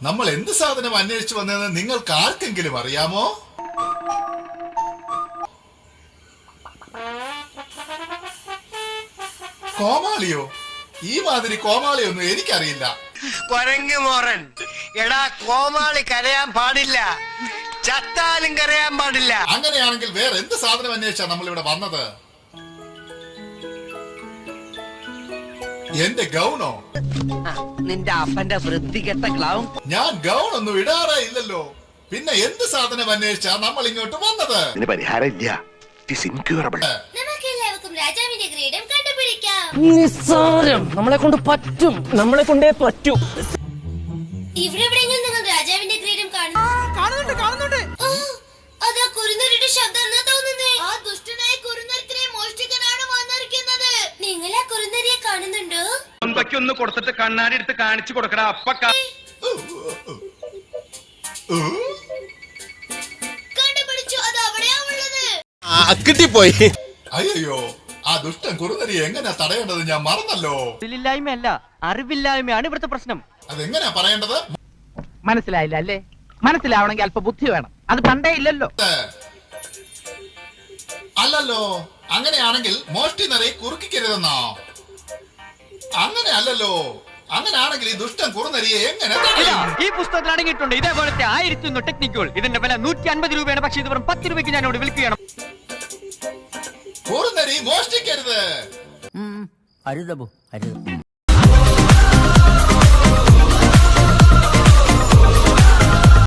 നമ്മൾ എന്ത് സാധനം അന്വേഷിച്ചു വന്നതെന്ന് നിങ്ങൾക്ക് ആർക്കെങ്കിലും അറിയാമോ? കോമാളിയോ? ഈ മാതിരി കോമാളിയൊന്നും എനിക്കറിയില്ല. കൊരങ്ങ് മോറൻ, എടാ കോമാളി കരയാൻ പാടില്ല, ചത്താലും കരയാൻ പാടില്ല. അങ്ങനെയാണെങ്കിൽ വേറെ എന്ത് സാധനം അന്വേഷിച്ചാ നമ്മൾ ഇവിടെ വന്നത്? എന്റെ ഗൗണോ? നിന്റെ അപ്പന്റെ വൃത്തികെട്ട ക്ലൗൺ. ഞാൻ ഗൗൺ ഒന്നും ഇടാറേ ഇല്ലല്ലോ. പിന്നെ എന്ത് സാധനം അന്വേഷിച്ചാ നമ്മൾ ഇങ്ങോട്ട് വന്നത്? നമുക്കെല്ലാവർക്കും രാജാവിന്റെ ഗ്രേഡം കണ്ടുപിടിക്കാം. നിസ്സാരം, നമ്മളെ കൊണ്ട് പറ്റും, നമ്മളെ കൊണ്ടേ പറ്റൂ. ഇവിടെ എവിടെയെങ്കിലും നിങ്ങൾ രാജാവിന്റെ ഗ്രേഡം കാണുന്നുണ്ട്. ഓ, അതാ കുറുനരിയുടെ ശബ്ദം തോന്നുന്നേ. ആ ദുഷ്ടനായ കുറുനരത്തിനെ മോഷ്ടിക്കാനാണ് വന്നിരിക്കുന്നത്. നിങ്ങൾ ആ കുറുനരിയെ കാണുന്നുണ്ടോ? ഒന്ന് കൊടുത്തിട്ട് കണ്ണാടി എടുത്ത് കാണിച്ചു കൊടുക്കടാ. കണ്ടുപിടിച്ചു, അത് അവിടെയാ ഉള്ളത്. കിട്ടിപ്പോയി. അയ്യോ, ആ ദുഷ്ടൻ കുറുനരിയെ എങ്ങനെയാ തടയേണ്ടത് ഞാൻ മറന്നല്ലോ. തൊഴിലില്ലായ്മയല്ല, അറിവില്ലായ്മയാണ് ഇവിടുത്തെ പ്രശ്നം. അതെങ്ങനെയാ പറയേണ്ടത്? മനസ്സിലായില്ല അല്ലേ? മനസ്സിലാവണമെങ്കിൽ അല്പ ബുദ്ധി വേണം. അത് പണ്ടേ ഇല്ലല്ലോ. അല്ലല്ലോ. അങ്ങനെയാണെങ്കിൽ മോഷ്ടി നരയെ കുറുക്കിക്കരുതെന്നോ? അങ്ങനെ അല്ലല്ലോ. അങ്ങനെയാണെങ്കിൽ ഈ ദുഷ്ടൻ കുറുനരിയെ എങ്ങനെ തടയും? ഈ പുസ്തകത്തിൽ അടങ്ങിയിട്ടുണ്ട് ഇതേപോലത്തെ 1100 ടെക്നിക്കുകൾ. ഇതിന്റെ വില 150 രൂപയാണ്. പക്ഷേ ഇത് വെറും 10 രൂപയ്ക്ക് ഞാൻ ഇവിടെ വിൽക്കുകയാണ്. കുറുനരി മോഷ്ടിക്കരുത്. അരുതബു അരുത്.